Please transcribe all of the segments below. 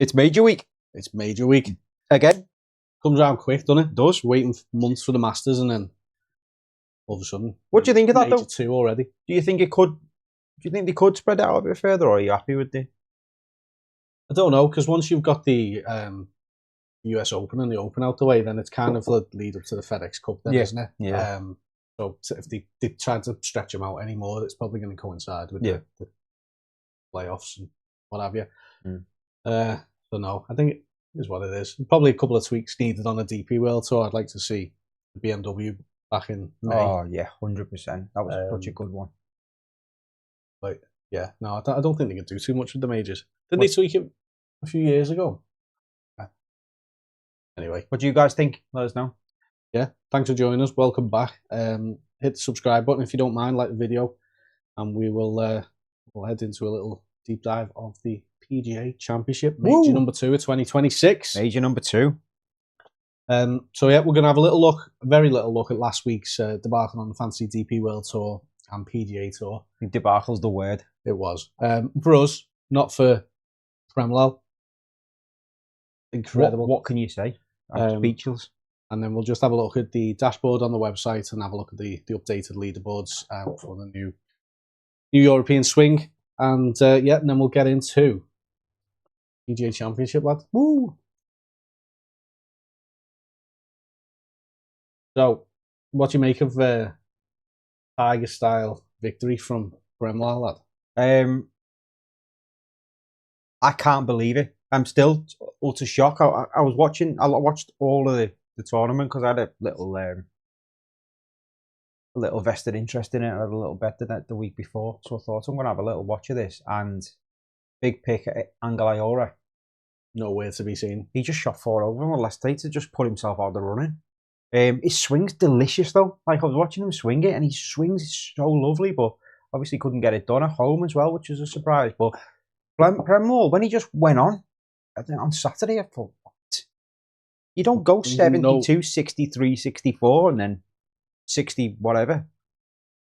It's major week. It's major week. Again. Comes around quick, doesn't it? It does. Waiting months for the Masters and then all of a sudden. What do you think of that though? Major 2 already. Do you think they could spread it out a bit further, or are you happy with the? I don't know, because once you've got the US Open and the Open out the way, then it's kind of the lead up to the FedEx Cup then, isn't it? Yeah. So if they try to stretch them out anymore, it's probably going to coincide with the playoffs and what have you. So no, I think it is what it is. Probably a couple of tweaks needed on the DP World Tour. I'd like to see the BMW back in May. Oh yeah, 100%. That was such a good one. But yeah, no, I don't think they can do too much with the majors. Didn't they tweak it a few years ago? Anyway, what do you guys think? Let us know. Yeah, thanks for joining us. Welcome back. Hit the subscribe button if you don't mind, like the video, and we will we'll head into a little deep dive of the PGA Championship, major number 2 of 2026. Major number 2. So yeah, we're going to have a very little look at last week's debacle on the Fantasy DP World Tour and PGA Tour. I think debacle's the word. It was. For us, not for Premlal. Incredible. What can you say? I'm speechless. And then we'll just have a look at the dashboard on the website and have a look at the updated leaderboards for the new European swing. And and then we'll get into PGA Championship, lad. Woo! So, what do you make of Tiger style victory from Premlal, lad? I can't believe it. I'm still utter shock. I watched all of the tournament because I had a little vested interest in it. I had a little bet the week before, so I thought I'm going to have a little watch of this. And big pick at Mcilroy. Nowhere to be seen. He just shot 4 over him last day to just put himself out of the running. His swing's delicious though. Like I was watching him swing it, and his swings is so lovely, but obviously couldn't get it done at home as well, which was a surprise. But Premlal, when he just went on Saturday, I thought, what? You don't go 72, 63, 64, and then 60 whatever.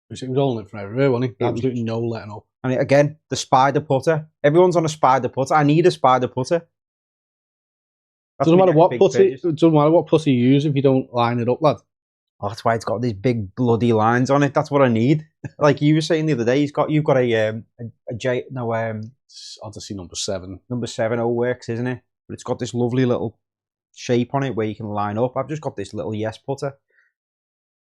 He was all in from everywhere, wasn't he? Absolutely no letting up. And again, the spider putter. Everyone's on a spider putter. I need a spider putter. Doesn't matter what putter you use if you don't line it up, lad. Oh, that's why it's got these big bloody lines on it. That's what I need. Like you were saying the other day, you've got Odyssey number 7. Number 7 works, isn't it? But it's got this lovely little shape on it where you can line up. I've just got this little yes putter.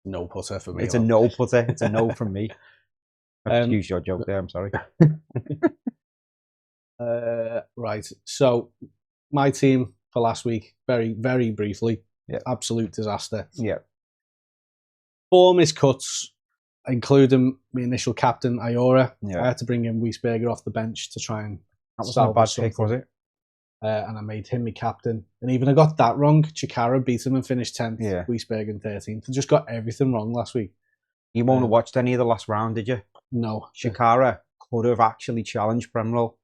No putter for me. It's a no putter. It's a no from me. Excuse your joke there. I'm sorry. Right. So my team for last week, very, very briefly, absolute disaster. Yeah. 4 miscuts, including my initial captain, Iora. Yeah. I had to bring in Wiesberger off the bench to try and that was not a bad pick, was it? And I made him my captain. And even I got that wrong. Chikara beat him and finished 10th. Yeah. Wiesberger in 13th. I just got everything wrong last week. You won't have watched any of the last round, did you? No. Chikara could have actually challenged Premlal.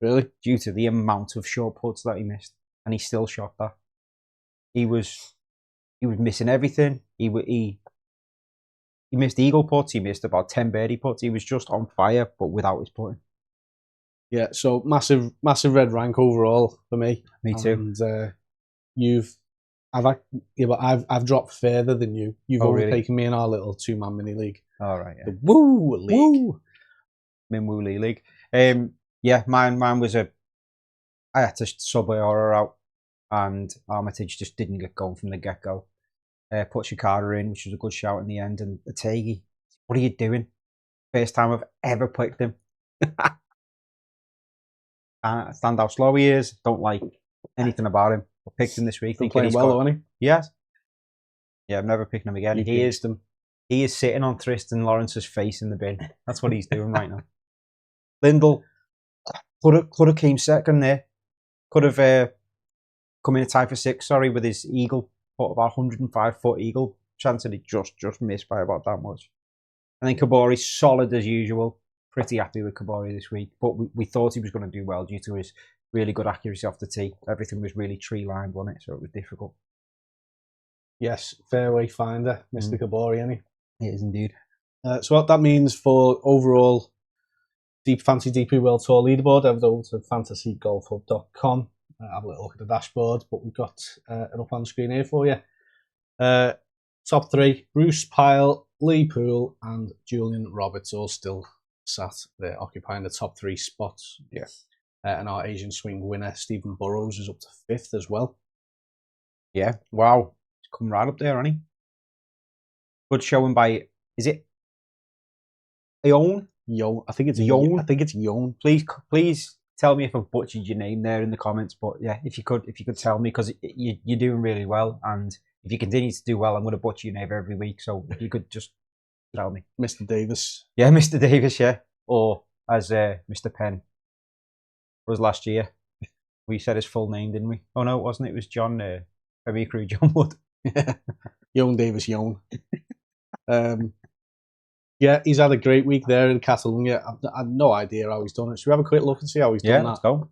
Really? Due to the amount of short putts that he missed. And he still shot that. He was missing everything. He missed eagle putts. He missed about 10 birdie putts. He was just on fire, but without his putting. Yeah, so massive red rank overall for me. Me too. And I've dropped further than you. You've overtaken me in our little 2-man mini league. All right, yeah. The Woo League. Woo! Minwoo League. Yeah, mine was I had to sub Iora out, and Armitage just didn't get going from the get-go. Put Chikara in, which was a good shout in the end, and Ategi, what are you doing? First time I've ever picked him. Stand how slow he is. Don't like anything about him. I picked him this week. He's playing well, isn't he? Yes. Yeah, I've never picked him again. He is sitting on Tristan Lawrence's face in the bin. That's what he's doing right now. Lindell could have came second there. Could have come in a tie for 6. Sorry, with his eagle. Put about 105-foot eagle chance, and it just missed by about that much. And then Kabori, solid as usual. Pretty happy with Kabori this week, but we thought he was going to do well due to his really good accuracy off the tee. Everything was really tree-lined, wasn't it? So it was difficult. Yes, fairway finder, Mr. Kabori, isn't he? He is indeed. So what that means for overall Fantasy DP World Tour leaderboard, head over to fantasygolfhub.com. have a little look at the dashboard, but we've got it up on the screen here for you. Top 3, Bruce Pyle, Lee Poole and Julian Roberts all still sat there occupying the top 3 spots. Yeah. And our Asian swing winner, Stephen Burrows, is up to 5th as well. Yeah, wow. He's come right up there, hasn't he? Good showing by, is it Ione? Yon. I think it's Yon. I think it's Yon. Please tell me if I've butchered your name there in the comments. But yeah, if you could tell me, because you're doing really well, and if you continue to do well, I'm going to butcher your name every week. So if you could just tell me, Mr. Davis. Yeah, Mr. Davis. Yeah, or as Mr. Penn was last year. We said his full name, didn't we? Oh no, it wasn't. It was John. Premier Crew John Wood. Yon Davis. Yon. Yeah, he's had a great week there in Catalonia. I have no idea how he's done it. Should we have a quick look and see how he's done that? Yeah, let's go.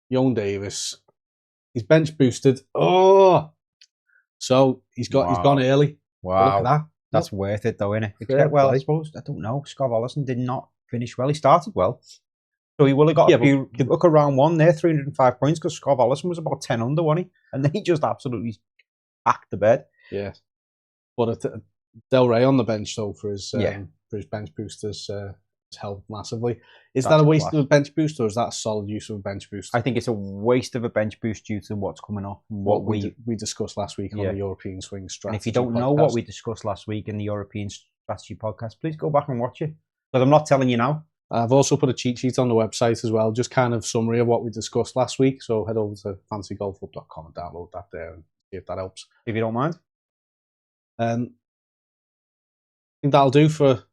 Young Davis. He's bench boosted. Oh, so he's gone early. Wow, look at that. That's worth it though, isn't it? Fair Well, play. I suppose I don't know. Scott Ollison did not finish well. He started well, so he will have got a few. Look at round 1 there, 305 points, because Scott Ollison was about 10 under, wasn't he? And then he just absolutely hacked the bed. Yeah, but Del Rey on the bench though for his bench boosters helped massively. That's that a waste of a bench boost, or is that a solid use of a bench boost? I think it's a waste of a bench boost due to what's coming up and what we discussed last week on the European Swing Strategy. And if you don't know what we discussed last week in the European Strategy podcast, please go back and watch it, because I'm not telling you now. I've also put a cheat sheet on the website as well, just kind of summary of what we discussed last week. So head over to fantasygolfclub.com and download that there and see if that helps. If you don't mind. I think that'll do for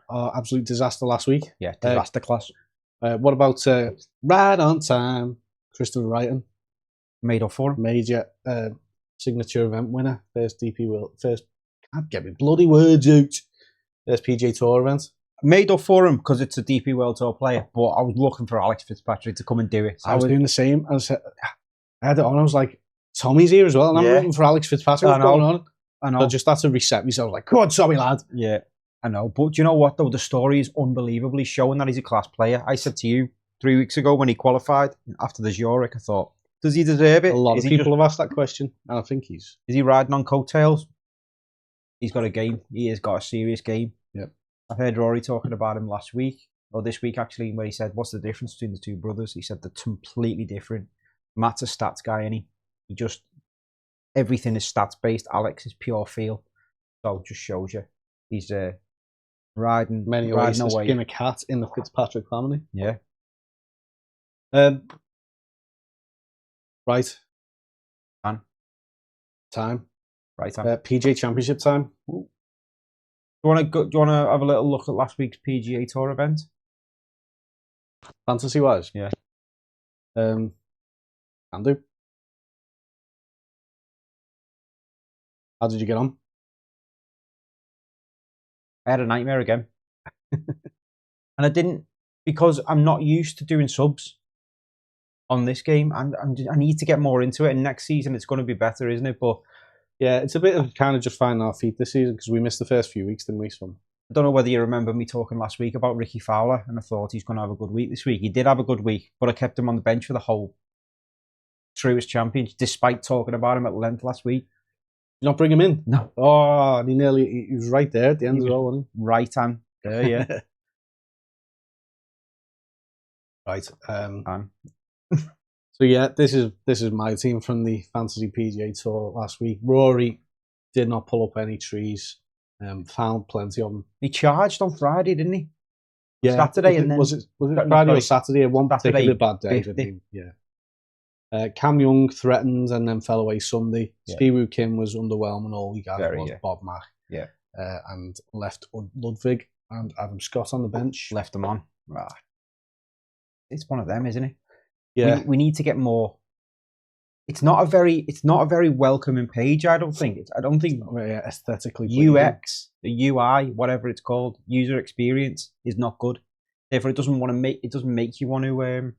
our absolute disaster last week. Yeah, disaster class. What about right on time, Christopher Wrighton? Made up for him. Major signature event winner. First DP World. First, can't get me bloody words out. First PGA Tour event. Made up for him because it's a DP World Tour player, but I was looking for Alex Fitzpatrick to come and do it. So I was doing the same. I had it on. I was like, Tommy's here as well, and I'm looking for Alex Fitzpatrick. What's going on? I know. So just had to reset myself. I was like, come on, Tommy, lad. Yeah, I know. But do you know what, though? The story is unbelievably showing that he's a class player. I said to you 3 weeks ago when he qualified after the Zurich, I thought, does he deserve it? A lot of people have asked that question, and I think is he riding on coattails? He's got a game. He has got a serious game. Yep. I heard Rory talking about him last week, or this week actually, where he said, what's the difference between the two brothers? He said they're completely different. Matt's a stats guy, and he just, everything is stats based. Alex is pure feel. So it just shows you. He's riding ways to away. skin a cat in the Fitzpatrick family. Yeah. Right. Time. Right time. PGA Championship time. Ooh. Do you want to have a little look at last week's PGA Tour event? Fantasy wise? Yeah. Can do. How did you get on? I had a nightmare again. And I didn't, because I'm not used to doing subs on this game, and I need to get more into it, and next season it's going to be better, isn't it? But yeah, it's a bit of kind of just finding our feet this season, because we missed the first few weeks, didn't we? So I don't know whether you remember me talking last week about Ricky Fowler, and I thought he's going to have a good week this week. He did have a good week, but I kept him on the bench for the whole Truist Champions, despite talking about him at length last week. Did you not bring him in? No. Oh, and he was right there at the end as well, wasn't he? Right hand there, yeah. Right. So yeah, this is my team from the Fantasy PGA Tour last week. Rory did not pull up any trees. Found plenty of them. He charged on Friday, didn't he? Yeah, Saturday, and then was it Friday or Saturday? One particularly bad day. Yeah. Cam Young threatened and then fell away Sunday. Yeah. Siwoo Kim was underwhelming. All he got was yeah. Bob Mack. Yeah. And left Ludwig and Adam Scott on the bench. Left them on. Right. It's one of them, isn't it? Yeah. We need to get more. It's not a very welcoming page, I don't think. Aesthetically UX, the UI, whatever it's called, user experience is not good. Therefore, it doesn't make you want to.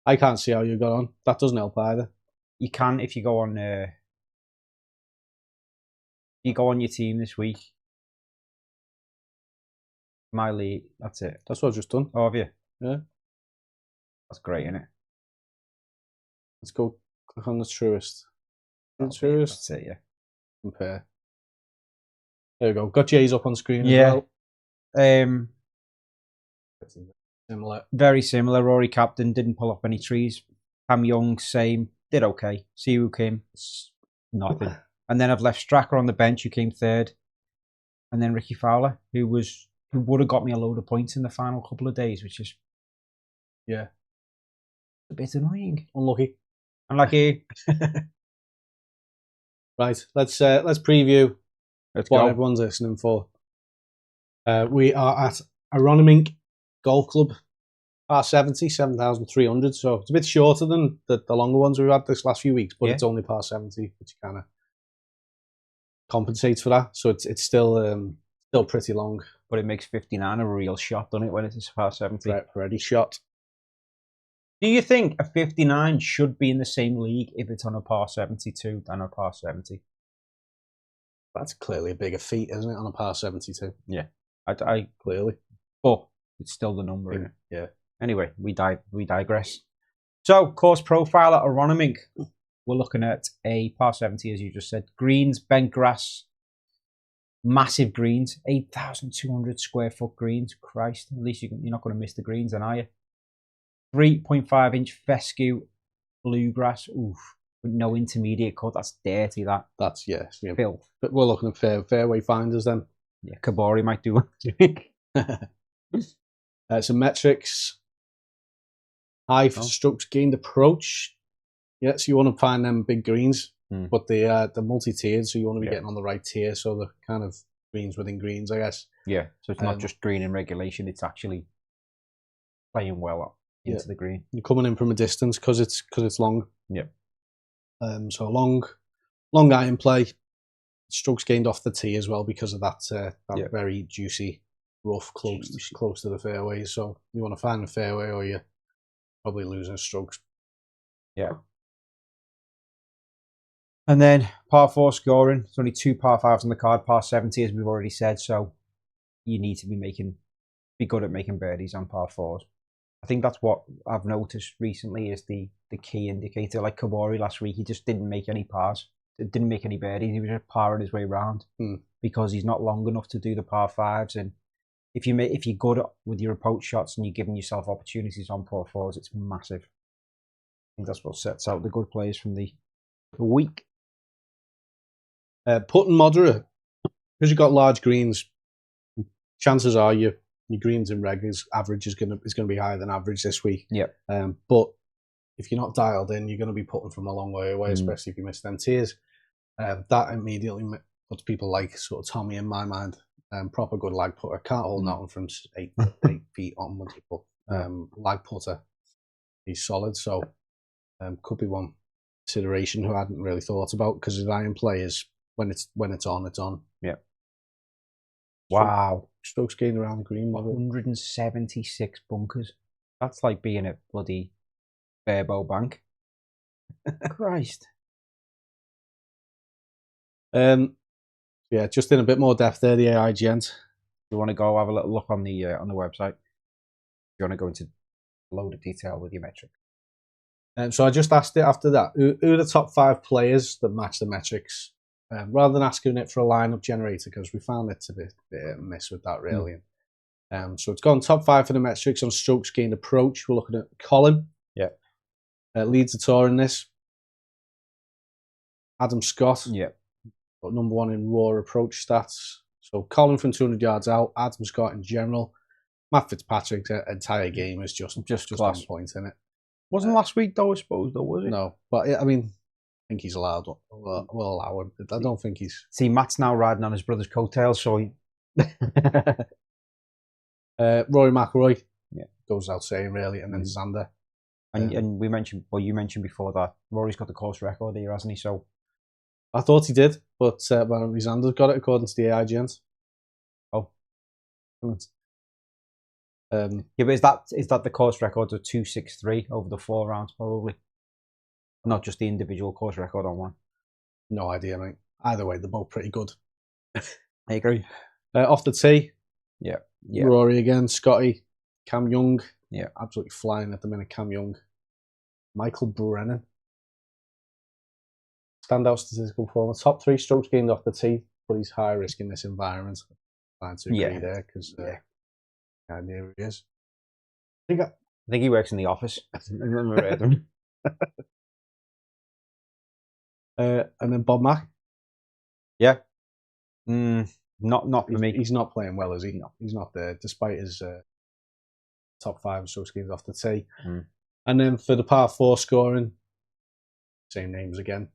I can't see how you got on. That doesn't help either. You can if you go on. You go on your team this week. My league. That's it. That's what I've just done. Oh, have you? Yeah. That's great, isn't it? Let's go click on the truest. That's it, yeah. Compare. There we go. Got J's up on screen as well. Similar. Very similar. Rory captain, didn't pull up any trees. Cam Young, same. Did okay. See who came. Nothing. And then I've left Stracker on the bench, who came third. And then Ricky Fowler, who would have got me a load of points in the final couple of days, which is a bit annoying. Unlucky. Unlucky. Right, let's preview Let's what go. everyone's listening for. We are at Aronimink Golf Club, par 70, 7,300. So it's a bit shorter than the longer ones we've had this last few weeks, but it's only par 70, which kind of compensates for that. So it's still pretty long. But it makes 59 a real shot, doesn't it, when it's par 70? Ready shot. Do you think a 59 should be in the same league if it's on a par 72 than a par 70? That's clearly a bigger feat, isn't it, on a par 72? Yeah, I clearly. But it's still the number, isn't it? Yeah. Anyway, we digress. So, course profile at Aronimink. We're looking at a par 70, as you just said. Greens, bent grass, massive greens, 8,200 square foot greens. Christ, at least you're not going to miss the greens, then, are you? 3.5 inch fescue bluegrass. Oof. With no intermediate cut. That's dirty, that. That's, filth. But we're looking at fairway finders then. Yeah, Kabori might do one, do you think? Some metrics. High strokes gained approach. Yeah, so you want to find them big greens, but they're multi-tiered, so you want to be getting on the right tier, so the kind of greens within greens, I guess. Yeah, so it's not just green in regulation, it's actually playing well up into the green. You're coming in from a distance because it's long. Yeah. So long iron play, strokes gained off the tee as well because of that very juicy, rough, close to the fairways. So you want to find the fairway, or you're probably losing strokes. Yeah. And then par 4 scoring. It's only 2 par 5s on the card. Par 70, as we've already said. So you need to be good at making birdies on par 4s. I think that's what I've noticed recently is the key indicator. Like Kabori last week, he just didn't make any pars. Didn't make any birdies. He was just parring his way around because he's not long enough to do the par 5s. And if you're good with your approach shots and you're giving yourself opportunities on par 4s, it's massive. I think that's what sets out the good players from the week. Putting moderate, because you've got large greens, chances are your greens and regulars average is going to be higher than average this week. Yeah. But if you're not dialed in, you're going to be putting from a long way away, especially if you miss them tiers. That immediately puts people like sort of Tommy in my mind. Proper good lag putter. Can't hold nothing from 8 feet onwards. Lag putter, he's solid. So could be one consideration who I hadn't really thought about, because his iron play is when it's on, it's on. Yeah. Wow. Strokes gained around the green. 176 bunkers. That's like being at bloody Barebow Bank. Christ. Yeah, just in a bit more depth there, the AIgent. You want to go have a little look on the website? You want to go into a load of detail with your metric? So I just asked it after that, who are the top 5 players that match the metrics? Rather than asking it for a lineup generator, because we found it to be a bit miss with that, really. So it's gone top 5 for the metrics on strokes gained approach. We're looking at Colin. Yeah. Leads the tour in this. Adam Scott. Yeah. Got number 1 in raw approach stats. So Colin from 200 yards out. Adam Scott in general. Matt Fitzpatrick's entire game is just class. on point in it. Wasn't last week though, I suppose, though, was it? No, but I mean, I think he's allowed. We'll allow him. I don't think he's... See, Matt's now riding on his brother's coattails, so he... Rory Mcilroy goes out saying, really, and then Xander. And we mentioned, well, you mentioned before that Rory's got the course record here, hasn't he? So I thought he did, but apparently Xander's got it according to the AIgent. Oh. Yeah, but is that the course record of 263 over the 4 rounds, probably? Not just the individual course record on one. No idea, mate. Either way, they're both pretty good. I agree. Off the tee, Yeah. Rory again, Scottie, Cam Young. Yeah. Absolutely flying at the minute, Cam Young. Michael Brennan. Standout statistical performance. Top 3 strokes gained off the tee, but he's high risk in this environment. I'm to agree there because I knew he is. I think he works in the office. I remember him. And then Bob Mack. Yeah. Not for me. He's not playing well, is he? No. He's not there, despite his top 5 strokes gained off the tee. And then for the par 4 scoring, same names again.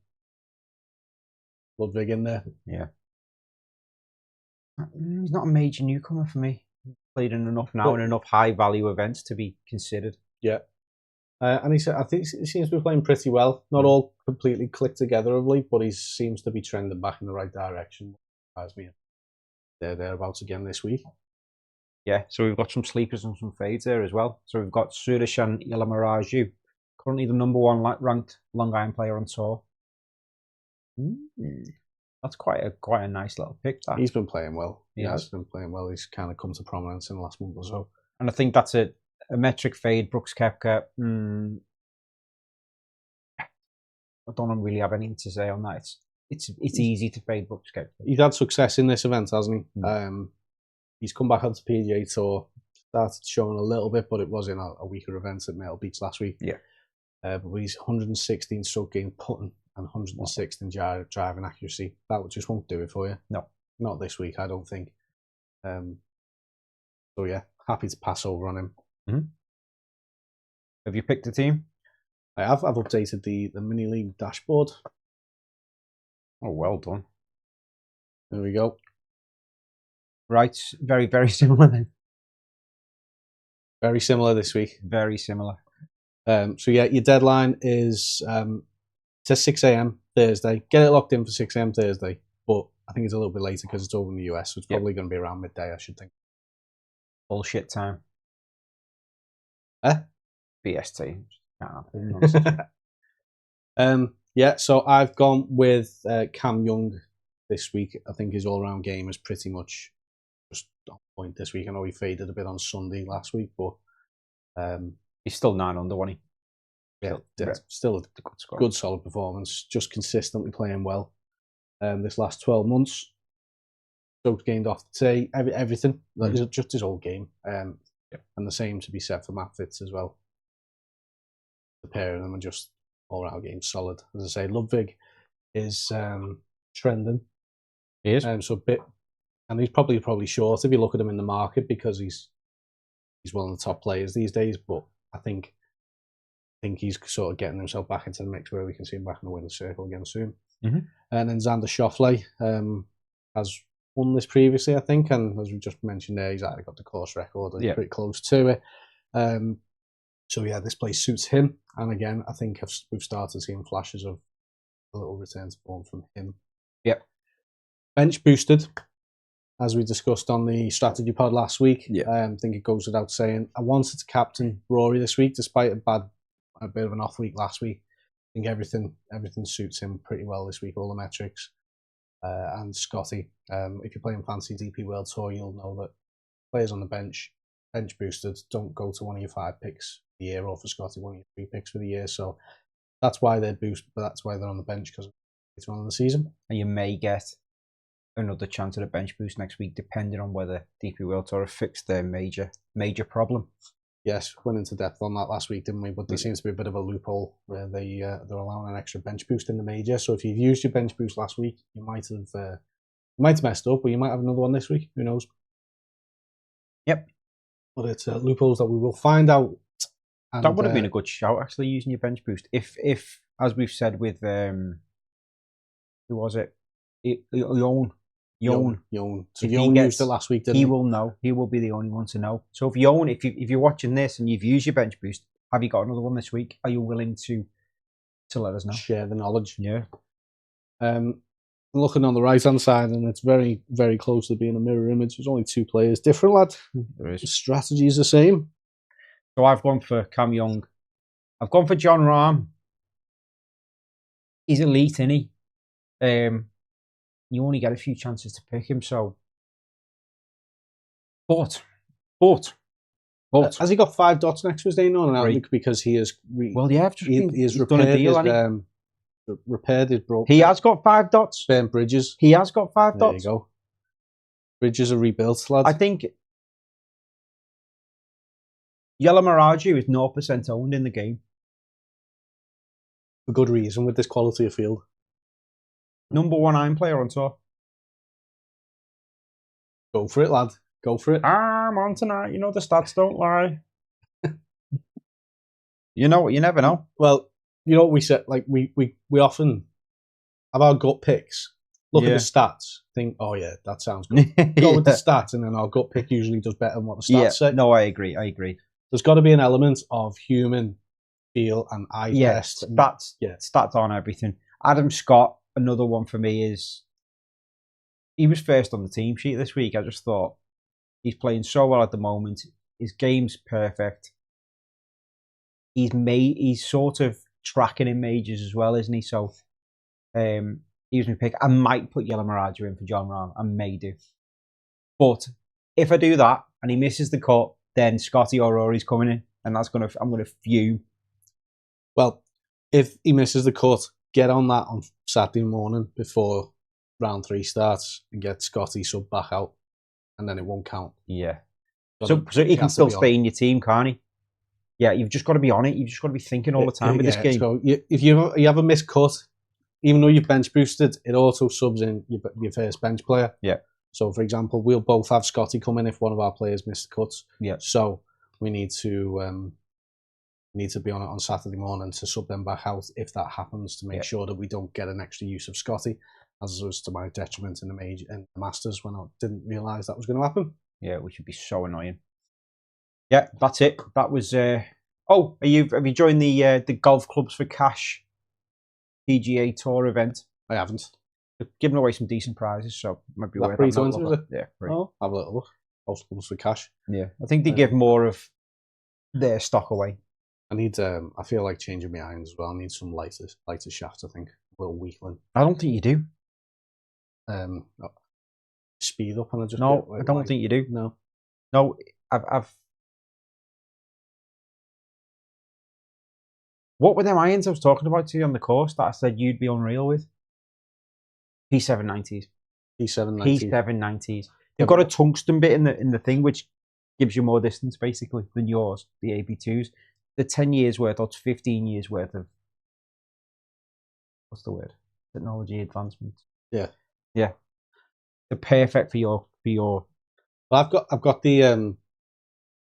Ludwig in there. Yeah. He's not a major newcomer for me. Played in enough now and enough high value events to be considered. Yeah. And he said, I think he seems to be playing pretty well. Not all completely clicked together of late, but he seems to be trending back in the right direction. As me, they're thereabouts again this week. Yeah, so we've got some sleepers and some fades there as well. So we've got Sudarshan Ilamaraju, currently the #1 ranked long iron player on tour. That's quite a nice little pick. That. He's been playing well. He has been playing well. He's kind of come to prominence in the last month or so. And I think that's a metric fade. Brooks Koepka. I don't really have anything to say on that. It's easy to fade Brooks Koepka. He's had success in this event, hasn't he? He's come back onto PGA Tour, started showing a little bit, but it was in a weaker event at Myrtle Beach last week. Yeah. But he's 116 stroke gain putting and 106 in driving accuracy. That just won't do it for you. No. Not this week, I don't think. So yeah, happy to pass over on him. Have you picked a team? I have. I've updated the mini league dashboard. Oh, well done. There we go. Right, very, very similar then. Very similar this week. Very similar. So yeah, your deadline is to 6 a.m. Thursday. Get it locked in for 6 a.m. Thursday, but I think it's a little bit later because it's over in the US, so it's probably going to be around midday, I should think. Bullshit time. BST. Yeah, so I've gone with Cam Young this week. I think his all-round game is pretty much just on point this week. I know he faded a bit on Sunday last week, but he's still 9 under, wasn't he? Yeah, still a good solid performance. Just consistently playing well. This last 12 months, strokes gained off the tee, everything. Just his whole game. And the same to be said for Matt Fitz as well. The pair of them are just all-round game solid. As I say, Ludwig is trending. He is. So a bit, and he's probably short if you look at him in the market because he's one of the top players these days. But I think he's sort of getting himself back into the mix where we can see him back in the winner's circle again soon. And then Xander Schauffele has won this previously, I think, and as we just mentioned there, he's actually got the course record and pretty close to it. So yeah, this place suits him. And again, I think we've started seeing flashes of a little return to form from him. Yep. Bench boosted, as we discussed on the strategy pod last week. Yeah. I think it goes without saying. I wanted to captain Rory this week, despite a bit of an off week last week. I think everything suits him pretty well this week, all the metrics. And Scottie, if you're playing fancy DP World Tour, you'll know that players on the bench boosted, don't go to one of your 5 picks for the year, or for Scottie, one of your 3 picks for the year. So that's why they're boosted, but that's why they're on the bench, because it's on in the season. And you may get another chance at a bench boost next week, depending on whether DP World Tour have fixed their major problem. Yes, went into depth on that last week, didn't we? But there seems to be a bit of a loophole where they're allowing an extra bench boost in the major. So if you've used your bench boost last week, you might have messed up, but you might have another one this week. Who knows? Yep. But it's loopholes that we will find out. And, that would have been a good shout, actually, using your bench boost. If as we've said with who was it? Yon. So Yon used it last week, didn't he? He will know. He will be the only one to know. So if Yon, if you're watching this and you've used your bench boost, have you got another one this week? Are you willing to let us know? Share the knowledge. Yeah. Looking on the right hand side, and it's very, very close to being a mirror image. There's only 2 players different, lad. There is. The strategy is the same. So I've gone for Cam Young. I've gone for John Rahm. He's elite, isn't he? You only get a few chances to pick him, so But has he got 5 dots next Tuesday? No, Right. because he is. well, yeah, I've just been, He has he's done a repaired deal, his, hasn't repaired his broke. he? He has got 5 dots. burnt bridges. He has got 5 There dots. you go. Bridges are rebuilt, lads. I think Yellow Mirage is 0% owned in the game. For good reason with this quality of field. Number 1 iron player on tour. Go for it, lad. Go for it. I'm on tonight. You know the stats don't lie. You know what? You never know. Well, you know what we said. Like we often have our gut picks. Look at the stats. Think, oh yeah, that sounds good. Go with the stats, and then our gut pick usually does better than what the stats say. No, I agree. There's got to be an element of human feel and eye test. Stats on everything. Adam Scott, another one for me, is he was first on the team sheet this week. I just thought he's playing so well at the moment. His game's perfect. He's sort of tracking in majors as well, isn't he? So he was my pick. I might put Yellow Mirage in for John Rahm. I may do. But if I do that and he misses the cut, then Scottie or Rory's coming in, and I'm gonna fume. Well, if he misses the cut, get on that on Saturday morning before round 3 starts and get Scottie sub back out, and then it won't count. Yeah. So he can still stay in your team, can't he? Yeah, you've just got to be on it. You've just got to be thinking all the time with this game. So if you have a missed cut, even though you've bench boosted, it also subs in your first bench player. Yeah. So, for example, we'll both have Scottie come in if one of our players missed the cuts. Yeah. So we need to be on it on Saturday morning to sub them back out if that happens, to make sure that we don't get an extra use of Scottie, as was to my detriment in the Masters when I didn't realise that was going to happen. Yeah, which would be so annoying. Yeah, that's it. That was. Have you joined the Golf Clubs for Cash PGA Tour event? I haven't. They're giving away some decent prizes, so it might be worth free having to a enter, look. is it? Yeah, free. Oh, have a little look. Golf Clubs for Cash. Yeah, I think they give more of their stock away. I need. I feel like changing my irons as well. I need some lighter shafts. I think a little weakling. I don't think you do. Speed up, and I just I don't think you do. No, I've. What were them irons I was talking about to you on the course that I said you'd be unreal with? P790s. P790s. They've got a tungsten bit in the thing which gives you more distance basically than yours, the AB2s. The 10 years worth or 15 years worth of what's the word? Technology advancement. Yeah. Yeah. They're perfect for your Well, I've got the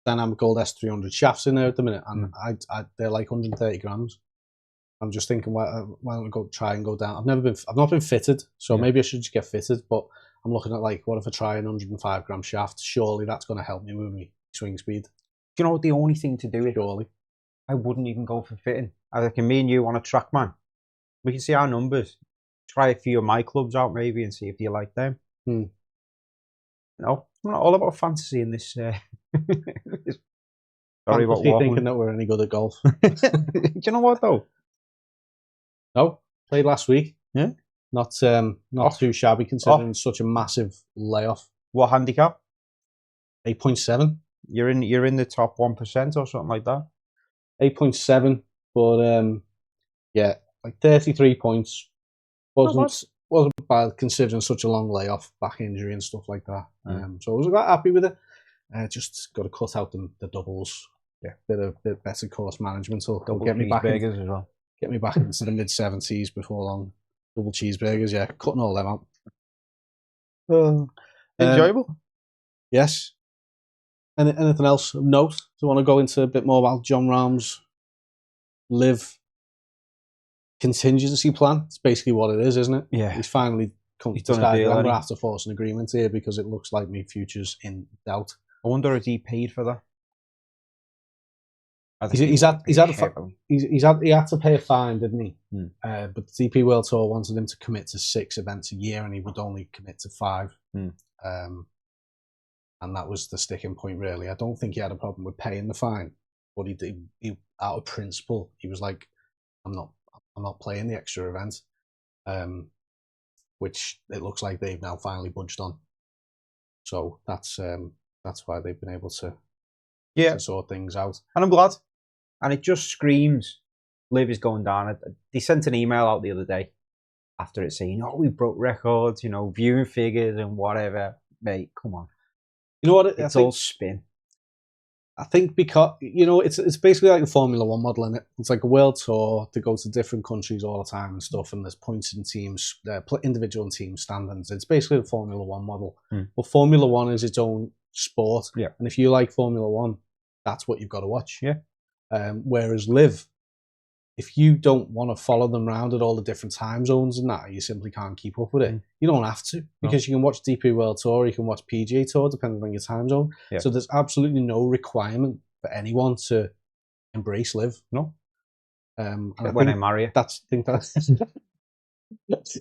Dynamic Gold S300 shafts in there at the minute, and they're like 130 grams. I'm just thinking, why don't I go try and go down? I've not been fitted, so maybe I should just get fitted. But I'm looking at like, what if I try an 105 gram shaft? Surely that's going to help me move my swing speed. Do you know what the only thing to do is? Surely. I wouldn't even go for fitting. I reckon me and you on a TrackMan, we can see our numbers. Try a few of my clubs out maybe and see if you like them. No, I'm not all about fantasy in this. Sorry about thinking that we're any good at golf. Do you know what though? No, played last week. Yeah, not too shabby considering such a massive layoff. What handicap? 8.7. You're in the top 1% or something like that. 8.7, but yeah, like 33 points. Wasn't bad considering such a long layoff, back injury and stuff like that. So I was quite happy with it. Just got to cut out the doubles. Yeah, bit better course management. So get me back as well. Get me back into the mid-70s before long. Double cheeseburgers, yeah, cutting all them out. Enjoyable. Yes. Anything else of note? Do you want to go into a bit more about John Rahm's live contingency plan? It's basically what it is, isn't it? Yeah. He's finally come to done a deal. I'm going to have to force an agreement here because it looks like my future's in doubt. I wonder if he paid for that. He had to pay a fine, didn't he? But the DP World Tour wanted him to commit to 6 events a year, and he would only commit to 5. And that was the sticking point, really. I don't think he had a problem with paying the fine, but he out of principle, he was like, I'm not playing the extra event, which it looks like they've now finally budged on. So that's that's why they've been able to sort things out. And I'm glad. And it just screams Liv is going down. They sent an email out the other day after it saying, "Oh, we broke records, you know, viewing figures and whatever." Mate, come on. You know what? It's all spin. I think because, you know, it's basically like the Formula One model, and it's like a world tour to go to different countries all the time and stuff, and there's points in teams, individual and team standings. It's basically the Formula One model. But Formula One is its own sport. Yeah. And if you like Formula One, that's what you've got to watch. Yeah. Whereas Liv, if you don't want to follow them around at all the different time zones and that, you simply can't keep up with it. You don't have to, because you can watch DP World Tour, you can watch PGA Tour, depending on your time zone. Yeah. So there's absolutely no requirement for anyone to embrace Liv. No. And when I marry you. I think that's it's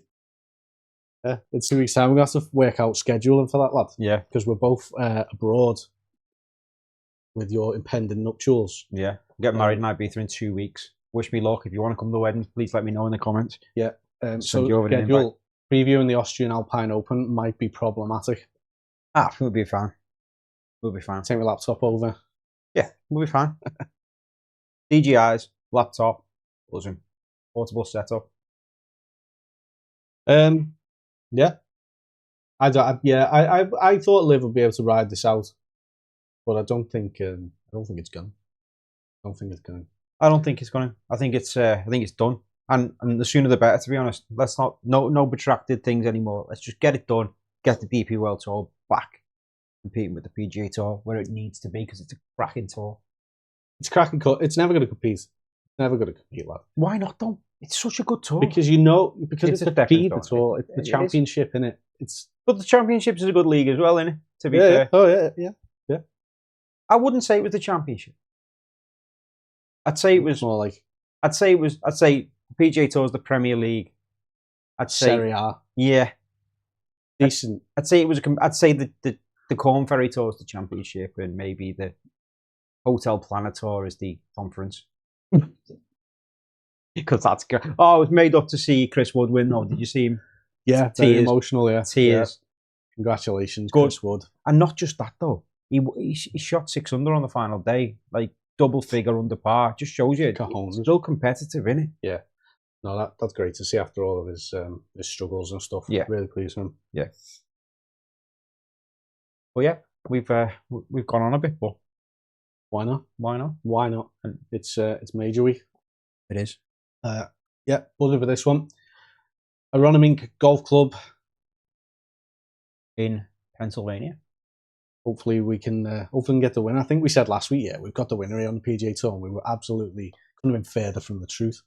2 weeks' time. We're going to have to work out scheduling for that, lad. Yeah. Because we're both abroad with your impending nuptials. Yeah. Get married in Ibiza in 2 weeks. Wish me luck. If you want to come to the wedding, please let me know in the comments. Yeah. So schedule previewing the Austrian Alpine Open might be problematic. We'll be fine. We'll be fine. Take my laptop over. Yeah, we'll be fine. DJI's, laptop, buzzing, portable setup. Yeah. I thought Liv would be able to ride this out, but I don't think it's going. I don't think it's going. I don't think it's going. I think it's done. And the sooner the better, to be honest. Let's not no protracted things anymore. Let's just get it done. Get the DP World Tour back, competing with the PGA Tour where it needs to be, because it's a cracking tour. It's cracking. It's never going to compete. It's never going to compete, lad. Why not, though? It's such a good tour. Because it's a feeder tour. It's the championship, innit? But the championship is a good league as well, innit? To be fair. Oh yeah. I wouldn't say it was the championship. I'd say it was more like. I'd say PGA Tour is the Premier League. I'd say Serie A. Yeah. Decent. I'd say it was. I'd say the Corn Ferry Tour is the championship, and maybe the Hotel Planet Tour is the conference. Because that's good. Oh, it was made up to see Chris Wood win, though. Did you see him? Yeah, very emotional. Yeah, tears. Yeah. Congratulations, good. Chris Wood. And not just that, though. He shot 6 under on the final day, like double figure under par. Just shows you it's still competitive, isn't it? Yeah. No, that's great to see after all of his struggles and stuff. Yeah, really pleased with him. Yeah. Well, yeah, we've gone on a bit, but why not? Why not? Why not? And it's major week. It is. Yeah, buzzing for this one. Aronimink Golf Club in Pennsylvania. Hopefully we can get the win. I think we said last week, we've got the winner here on the PGA Tour, and we were absolutely couldn't have been further from the truth.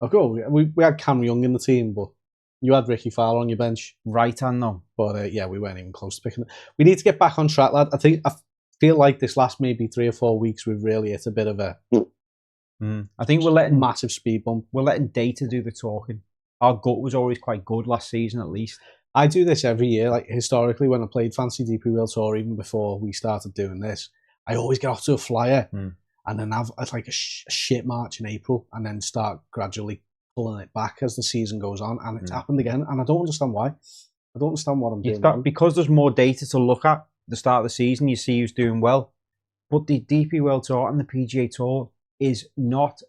Okay, we had Cam Young in the team, but you had Ricky Fowler on your bench. Right hand though. But we weren't even close to picking it. We need to get back on track, lad. I feel like this last maybe 3 or 4 weeks we've really hit a bit of a I think we're letting massive speed bump. We're letting data do the talking. Our gut was always quite good last season, at least. I do this every year. Like historically, when I played Fancy DP World Tour, even before we started doing this, I always get off to a flyer and then have like a shit March in April, and then start gradually pulling it back as the season goes on. And it's happened again, and I don't understand why. I don't understand what I'm doing. Because there's more data to look at the start of the season. You see who's doing well, but the DP World Tour and the PGA Tour is not.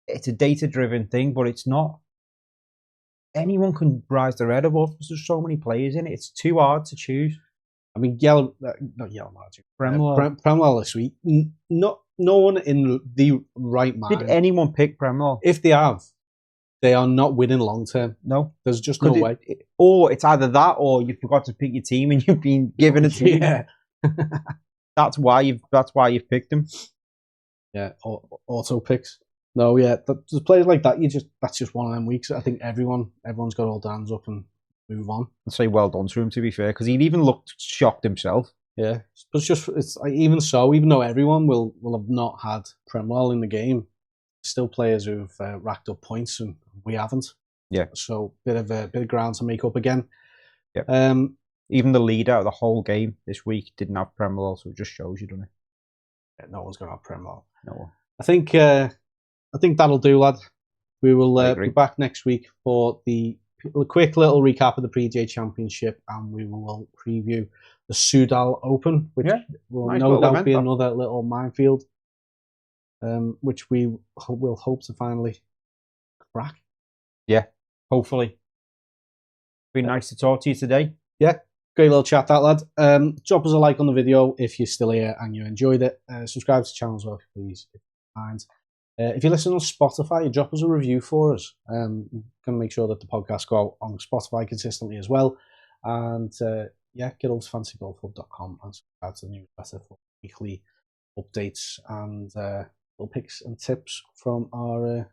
It's a data-driven thing, but it's not. Anyone can rise their head above because there's so many players in it. It's too hard to choose. I mean, Premlal this week. No one in the right mind. Did anyone pick Premlal? If they have, they are not winning long term. No, there's just no way. Or it's either that, or you forgot to pick your team and you've been given a team. Yeah, that's why you've picked them. Yeah, auto picks. No, yeah, there's players like that. That's just one of them weeks. I think everyone's got all hands up and move on. I'd say well done to him, to be fair, because he'd even looked shocked himself. Yeah, but it's like, even though everyone will have not had Premlal in the game, still players who've racked up points and we haven't. Yeah, so bit of ground to make up again. Yeah. Even the leader of the whole game this week didn't have Premlal, so it just shows you, doesn't it? Yeah, no one's going to have Premlal. No one. I think that'll do, lad. We will be back next week for the quick little recap of the PGA Championship, and we will preview the the Sudal Open, which will nice no doubt event, be another little minefield, which we will hope to finally crack. Yeah, hopefully. Been nice to talk to you today. Yeah, great little chat, that lad. Drop us a like on the video if you're still here and you enjoyed it. Subscribe to the channel as well, please, if you mind. If you listen on Spotify, you drop us a review for us. Going to make sure that the podcasts go out on Spotify consistently as well. And yeah, get over to fantasygolfhub.com and subscribe to the newsletter for weekly updates and little picks and tips from our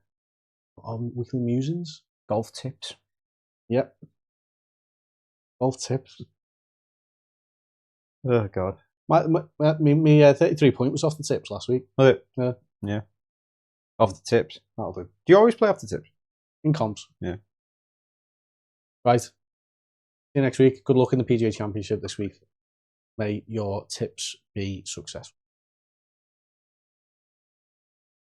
weekly musings. Golf tips. Yep. Golf tips. Oh, God. My 33 point was off the tips last week. Was it? Yeah. Yeah. Off the tips. That'll do. Do you always play off the tips? In comps. Yeah. Right. See you next week. Good luck in the PGA Championship this week. May your tips be successful.